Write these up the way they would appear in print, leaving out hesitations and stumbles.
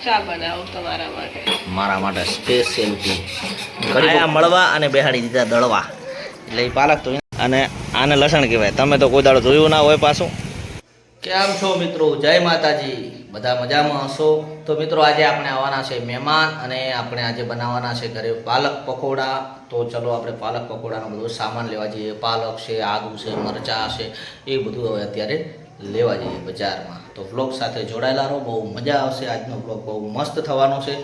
ચા બનાવું તમારા માટે. મારા માટે સ્પેશિયલ ટી. કડિયા મળવા અને બેહાડી દીધા દળવા. એટલે એ પાલક તો અને આને લસણ કહેવાય. તમે તો કોઈ દાડો જોયું ના હોય પાછું. કેમ છો મિત્રો? જય માતાજી. બધા મજામાં હશો? તો મિત્રો આજે આપણે આવવાના છે મહેમાન અને આપણે આજે બનાવવાના છે ઘરે પાલક પકોડા. તો ચલો આપણે પાલક પકોડાનો બધો સામાન લેવા જઈએ. પાલક છે, આદુ છે, મરચાં છે, એ બધું હવે અત્યારે લેવા જઈએ બજારમાં. તો વ્લોગ સાથે જોડાયેલા રહો, બહુ મજા આવશે. આજનો વ્લોગ બહુ મસ્ત થવાનો છે.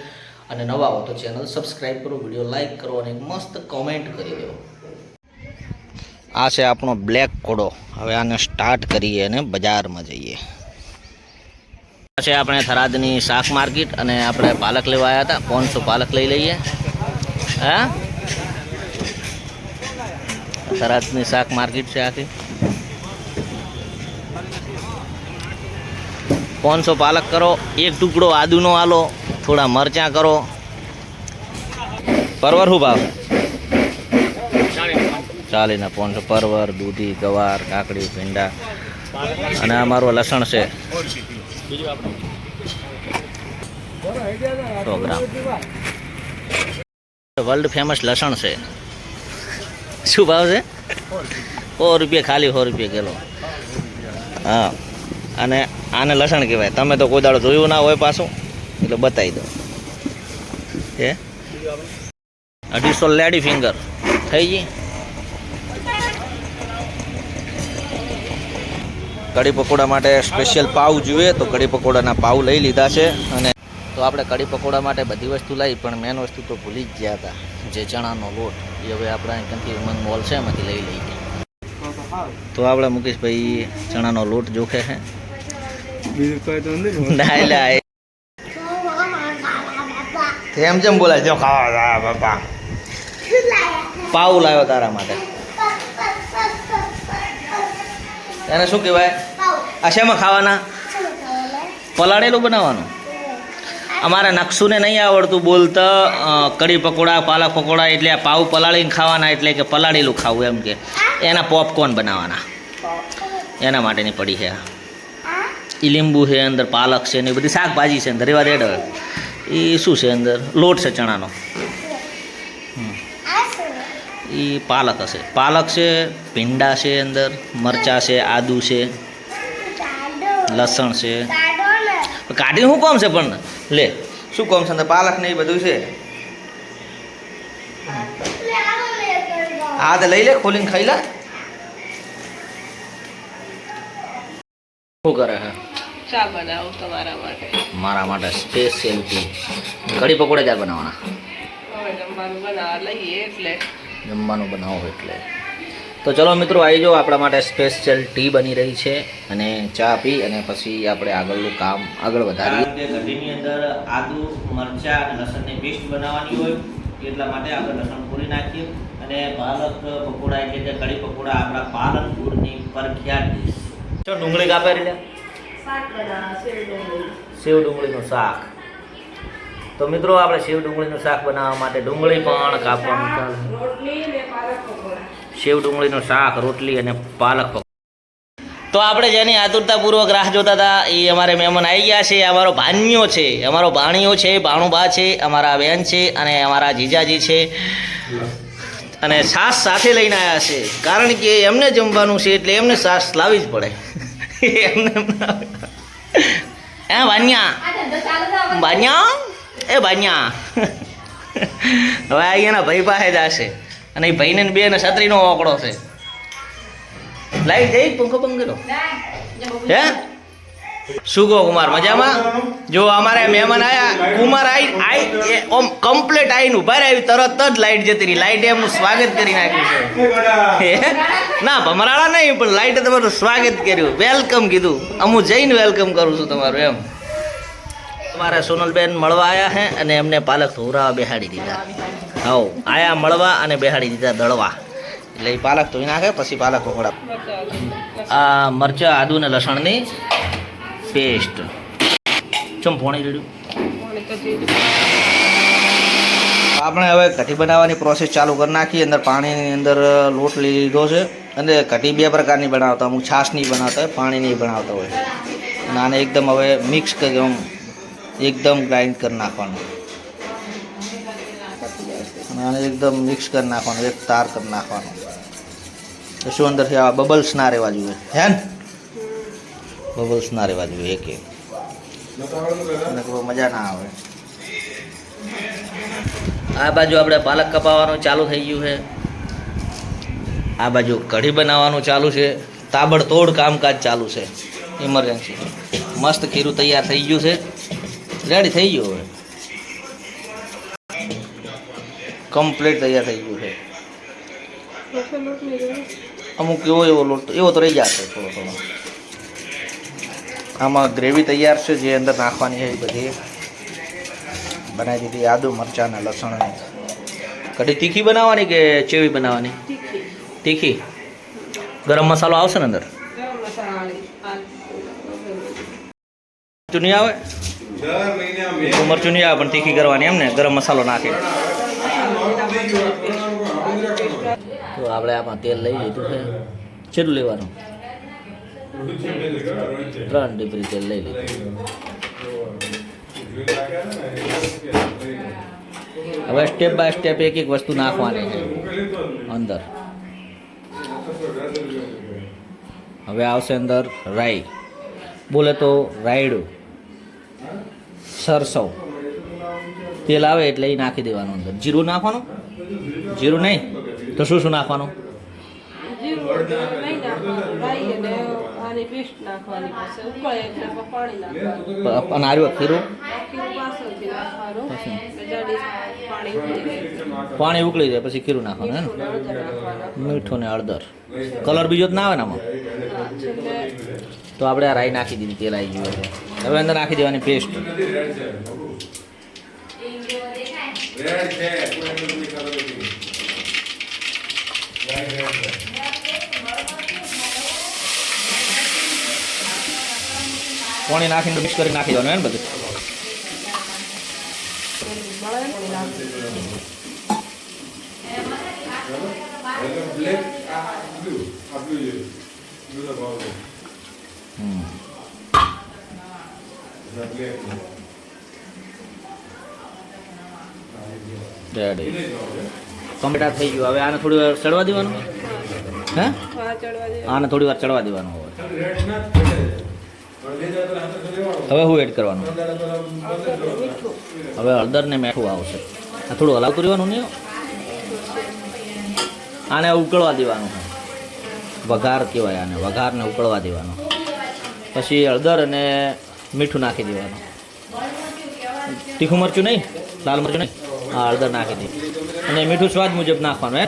અને નવા હો તો ચેનલ સબસ્ક્રાઈબ કરો, વિડીયો લાઈક કરો અને મસ્ત કોમેન્ટ કરી દો. આ છે આપણો બ્લેક ઘોડો. હવે આને સ્ટાર્ટ કરીએ અને બજારમાં જઈએ. આ છે આપણે થરાદની શાક માર્કેટ અને આપણે પાલક લેવા આવ્યા હતા. 500 પાલક લઈ લઈએ. હા, થરાદની શાક માર્કેટ છે આખી. 500 પાલક કરો, એક ટુકડો આદુનો આલો, થોડા મરચાં કરો. પરવર શું ભાવ? 40 500 પરવર, દૂધી, ગવાર, કાકડી, ભીંડા અને અમારું લસણ છે 100 ગ્રામ. વર્લ્ડ ફેમસ લસણ છે. શું ભાવ છે? 100 રૂપિયા, ખાલી 100 રૂપિયા કિલો. હા, અને આને લસણ કહેવાય. તમે તો કોઈ દાડો જોયું ના હોય પાછું, એટલે બતાવી દો. એ 250 લેડી ફિંગર થઈ ગઈ. કઢી પકોડા માટે સ્પેશિયલ પાવ જોઈએ તો કઢી પકોડાના પાવ લઈ લીધા છે. અને તો આપણે કઢી પકોડા માટે બધી વસ્તુ લાવી, પણ મેન વસ્તુ તો ભૂલી જ ગયા હતા, જે ચણાનો લોટ. એ હવે આપણે ત્યાંથી ઉમંગ મોલ છે એમાંથી લઈ લઈએ. તો આપણે મુકેશભાઈ ચણાનો લોટ જોખે છે. એમ જેમ બોલાય જો ખાવા બાપા. પાવ લાવ્યો તારા માટે. એને શું કહેવાય? આ શેમાં ખાવાના? પલાળેલું બનાવવાનું. અમારે નકશુને નહીં આવડતું બોલતા કઢી પકોડા, પાલક પકોડા, એટલે આ પાવ પલાળીને ખાવાના, એટલે કે પલાળેલું ખાવું એમ કે. એના પોપકોર્ન બનાવવાના, એના માટેની પડી છે. એ લીંબુ છે, અંદર પાલક છે ને એ બધી શાકભાજી છે અંદર. રેવા દેડ. એ શું છે અંદર? લોટ છે ચણાનો. એ પાલક હશે. પાલક છે, ભીંડા છે, અંદર મરચાં છે, આદુ છે, લસણ છે. કાઢી શું કોમ છે પણ? લે, શું કોમ છે અંદર? પાલક ને એ બધું છે. હા તો લઈ લે, ખોલીને ખાઈ લે. શું કરે છે? ચા બનાવું તમારા માટે. મારા માટે સ્પેશિયલ ટી. કઢી પકોડા ચાર બનાવવાના. હવે જમવાનું બનાવવા લઈએ એટલે. જમવાનું બનાવો એટલે. તો ચલો મિત્રો, આવી જાઓ. આપણા માટે સ્પેશિયલ ટી બની રહી છે અને ચા પી અને પછી આપણે આગળનું કામ આગળ વધારીએ. કઢીની અંદર આદુ, મરચાં અને લસણની પેસ્ટ બનાવવાની હોય, એટલા માટે આપણે લસણ પૂરી નાખીએ. અને પાલક પકોડા એટલે કે કઢી પકોડા આપણા પાલનપુરની પ્રખ્યાત ડીશ. ચલો ડુંગળી કાપે રીતે સેવ ડુંગળીનું શાક. તો મિત્રો, આપણે સેવ ડુંગળીનું શાક બનાવવા માટે ડુંગળી પણ કાપવાનું ચાલે. સેવ ડુંગળીનું શાક, રોટલી અને પાલક પકોડા. તો આપણે જેની આતુરતાપૂર્વક રાહ જોતા હતા એ અમારે મહેમાન આવી ગયા છે. અમારો ભાણિયો છે, અમારો ભાણિયો છે, ભાણુબા છે, અમારા બેન છે અને અમારા જીજાજી છે. અને છાશ સાથે લઈને આવ્યા છે, કારણ કે એમને જમવાનું છે એટલે એમને છાશ લાવવી જ પડે. એમને ભાણિયા, ભાણિયા, એ ભાણિયા. હવે અહીંયાના ભાઈ પાસે જ હશે. અને એ ભાઈને બે ને છત્રીનો ઓકળો છે. લાઈટ જઈ પંખો પંખેલો હે. શું કહો કુમાર? મજામાં? જો અમારે મહેમાન આવ્યા, કુમાર આવી ઓમ કમ્પ્લીટ આવીને ઉભા આવી, તરત જ લાઈટ જતી રહી. લાઈટે એમનું સ્વાગત કરી નાખ્યું છે. ના ભમરાળા નહીં, પણ લાઈટે તમારું સ્વાગત કર્યું, વેલકમ કીધું. હું જઈને વેલકમ કરું છું તમારું એમ. મારા સોનલબેન મળવા આવ્યા છે અને એમને પાલક ધોરાવા બેહાડી દીધા. હા, આયા મળવા અને બેહાડી દીધા દળવા. એટલે એ પાલક ધોઈ નાખે પછી પાલક પકોડા. આ મરચાં, આદુ ને લસણની પેસ્ટ. ચમ પોણી રેડ્યું. આપણે હવે કઢી બનાવવાની પ્રોસેસ ચાલુ કરી નાખી. અંદર પાણીની અંદર લોટ લઈ લીધો છે. અને કઢી બે પ્રકારની બનાવતા, અમુક છાશની બનાવતા હોય, પાણીની બનાવતા હોય. અને આને એકદમ હવે મિક્સ કરી એકદમ ગ્રાઇન્ડ કરી નાખવાનું અને આને એકદમ મિક્સ કરી નાખવાનું, એક તાર કરી નાખવાનું. તો શું અંદરથી આવા બબલ્સ ના રહેવા જોઈએ, હે ને? બબલ્સ ના રહેવા જોઈએ એક અને કોઈ મજા ના આવે. આ બાજુ આપણે પાલક કપાવવાનું ચાલુ થઈ ગયું છે, આ બાજુ કઢી બનાવવાનું ચાલુ છે. તાબડતોડ કામકાજ ચાલુ છે, ઇમરજન્સી. મસ્ત ખીરું તૈયાર થઈ ગયું છે, રેડી થઈ ગયું હવે, કમ્પ્લીટ તૈયાર થઈ ગયું છે. અમુક એવો લોટ એવો તો રહી જશે થોડો થોડો. આમાં ગ્રેવી તૈયાર છે, જે અંદર નાખવાની છે એ બધી બનાવી દીધી. આદુ મરચાં ને લસણ. કઢી તીખી બનાવવાની કે ચેવી બનાવવાની? તીખી. ગરમ મસાલો આવશે ને અંદર? મરચું નહીં આવે? મરચું નહીં આવે પણ તીખી કરવાની એમ ને, ગરમ મસાલો નાખી. તો આપણે આમાં તેલ લઈ લીધું છે. કેટલું લેવાનું? 3 ડીબરી તેલ લઈ લીધું. હવે સ્ટેપ બાય સ્ટેપ એક એક વસ્તુ નાખવાની છે અંદર. હવે આવશે અંદર રાઈ, બોલે તો રાયડું, સરસવ. તેલ આવે એટલે એ નાખી દેવાનું અંદર. જીરું નાખવાનું? જીરું નહીં તો શું શું નાખવાનું? અને આર્યું ખીરું પાણી ઉકળી જાય પછી ખીરું નાખવાનું, હે ને? મીઠું ને હળદર. કલર બીજો જ ના આવે ને આમાં? તો આપણે આ રાઈ નાખી દીધી, તેલ આવી ગયું. હવે અંદર નાખી દેવાની પેસ્ટ. પાણી નાખીને મિક્સ કરી નાખી દેવાનું, હે ને? બધું કમ્પ્લીટ થઈ ગયું. હવે આને થોડી વાર ચડવા દેવાનું, હે? આને થોડી વાર ચડવા દેવાનું. હવે હું એડ કરવાનું? હવે હળદર ને મીઠું આવશે. આ થોડું હલાવતું રહેવાનું નહીં. આને ઉકળવા દેવાનું, વઘાર કહેવાય આને. વઘારને ઉકળવા દેવાનું. પછી હળદર અને મીઠું નાખી દેવાનું. તીખું મરચું નહીં, લાલ મરચું નહીં. હા, હળદર નાખી દે અને મીઠું સ્વાદ મુજબ નાખવાનું, હે?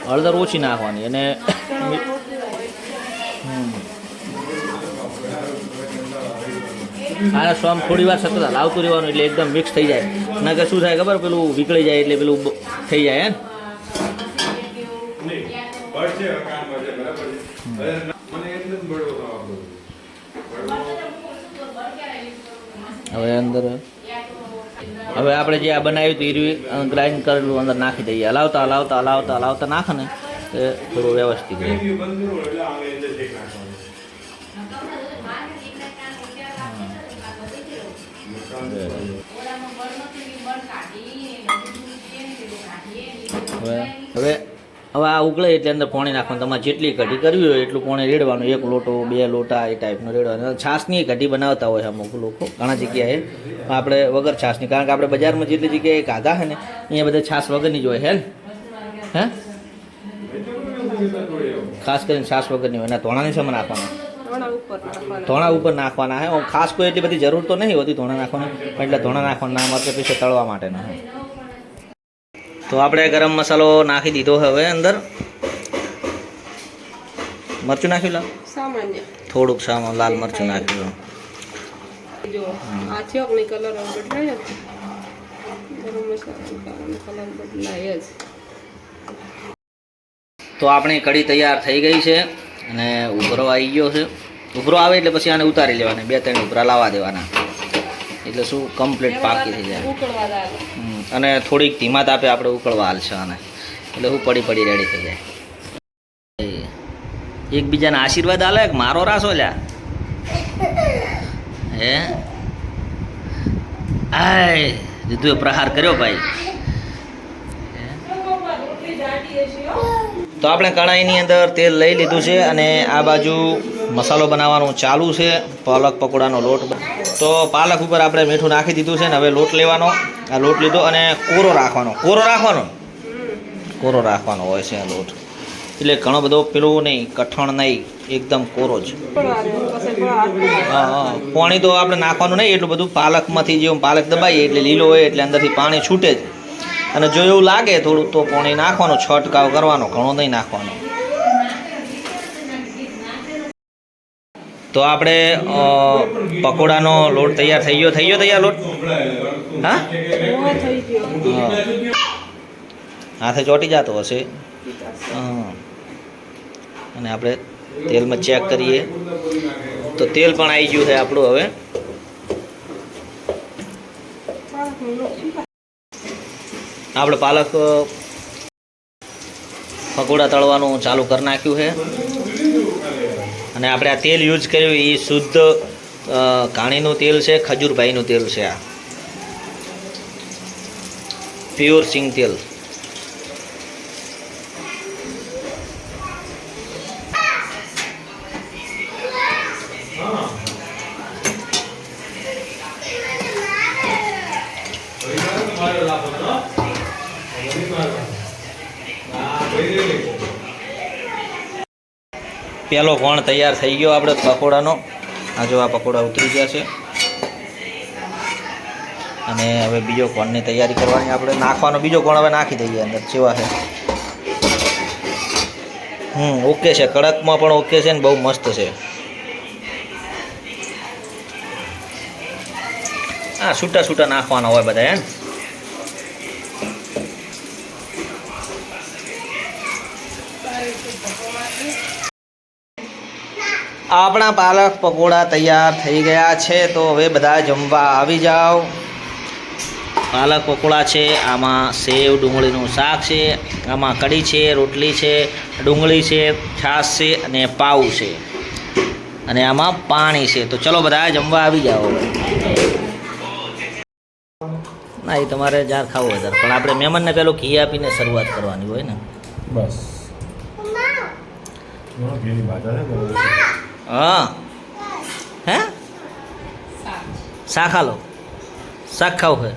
હળદર ઓછી નાખવાની અને આને સ્વામ થોડી વાર સતત હલાવતું રહેવાનું એટલે એકદમ મિક્સ થઈ જાય. ના કે શું થાય ખબર? પેલું વિકળી જાય એટલે પેલું થઈ જાય, હે? હવે અંદર હવે આપણે જે આ બનાવ્યું હતું ઈરવી ગ્રાઇન્ડ કરેલું અંદર નાખી દઈએ. હલાવતા હલાવતા હલાવતા હલાવતા નાખે ને એ થોડું વ્યવસ્થિત રહે. હવે હવે આ ઉકળે એટલે અંદર પાણી નાખવાનું. તમારે જેટલી કઢી કરવી હોય એટલું પાણી રેડવાનું. 1 લોટો 2 લોટા એ ટાઈપનું રેડવાનું. છાશની કઢી બનાવતા હોય અમુક લોકો, ઘણા જગ્યાએ. આપણે વગર છાશની, કારણ કે આપણે બજારમાં જેટલી જગ્યાએ ખાધા છે ને અહીંયા બધા છાશ વગરની જ હોય, હે? હે? ખાસ કરીને છાશ વગરની હોય. એના ધોણાની સામે નાખવાના, ધોણા ઉપર નાખવાના. હે, ખાસ કોઈ એટલી બધી જરૂર તો નહીં હોતી ધોણા નાખવાની, પણ એટલે ધોણા નાખવાના ના માટે પછી તળવા માટેના. તો આપણે ગરમ મસાલો નાખી દીધો. હવે અંદર મરચું નાખ્યું, લા સામાન્ય થોડુંક સામાન લાલ મરચું નાખ્યું. જો આ ચોકની કલર બદલાય જ, ગરમ મસાલાનો કલર બદલાય જ. તો આપણી કઢી તૈયાર થઈ ગઈ છે અને ઉભરો આવી ગયો છે. ઉભરો આવે એટલે પછી આને ઉતારી લેવાના, 2-3 ઉભરા લાવવા દેવાના, એટલે શું કમ્પ્લીટ પાકી થઈ જાય. અને થોડીક ધીમા તાપે આપણે ઉકળવા હાલશે આને, એટલે હું પડી રેડી થઈ જાય. એકબીજાના આશીર્વાદ આલે કે મારો રાસો લ્યા? હે આય જીતુએ પ્રહાર કર્યો ભાઈ. તો આપણે કઢાઈની અંદર તેલ લઈ લીધું છે અને આ બાજુ મસાલો બનાવવાનું ચાલુ છે. પાલક પકોડાનો લોટ. તો પાલક ઉપર આપણે મીઠું નાખી દીધું છે ને હવે લોટ લેવાનો. આ લોટ લીધો અને કોરો રાખવાનો. કોરો રાખવાનો હોય છે આ લોટ. એટલે ઘણો બધો પેલું નહીં, કઠણ નહીં, એકદમ કોરો જ. હા, પાણી તો આપણે નાખવાનું નહીં એટલું બધું. પાલકમાંથી જેવું પાલક દબાઈએ એટલે લીલો હોય એટલે અંદરથી પાણી છૂટે જ. અને જો એવું લાગે થોડું તો પાણી નાખવાનું, છંટકાવ કરવાનો, ઘણો નહીં નાખવાનો. તો આપણે પકોડાનો લોટ તૈયાર થઈ ગયો તૈયાર લોટ. હા, હાથે ચોંટી જતો હશે. હા, અને આપણે તેલમાં ચેક કરીએ તો તેલ પણ આવી ગયું છે આપણું. હવે આપણે પાલક પકોડા તળવાનું ચાલુ કરી નાખ્યું છે. અને આપણે આ તેલ યુઝ કર્યું એ શુદ્ધ ઘાણીનું તેલ છે, ખજૂરભાઈનું તેલ છે. આ પ્યોર સિંગ તેલ. પહેલો કોણ તૈયાર થઈ ગયો આપણે પકોડાનો. આ જો આ પકોડા ઉતરી ગયા છે અને હવે બીજો કોણની તૈયારી કરવાની. આપણે નાખવાનો બીજો કોણ હવે નાખી દઈએ અંદર. જેવા છે ઓકે છે, કડકમાં પણ ઓકે છે ને બહુ મસ્ત છે. હા, છૂટા નાખવાના હોય બધા. આપણા પાલક પકોડા તૈયાર થઈ ગયા છે. તો હવે બધા જમવા આવી જાઓ. પાલક પકોડા છે, આમાં સેવ ડુંગળીનું શાક છે, આમાં કઢી છે, રોટલી છે, ડુંગળી છે, છાશ છે અને પાઉં છે અને આમાં પાણી છે. તો ચલો બધા જમવા આવી જાઓ. ના, એ તમારે જાર ખાવું વધારે, પણ આપણે મહેમાનને પેલું ઘી આપીને શરૂઆત કરવાની હોય ને. બસ હા, હે શાક હાલો, શાક ખાવું છે.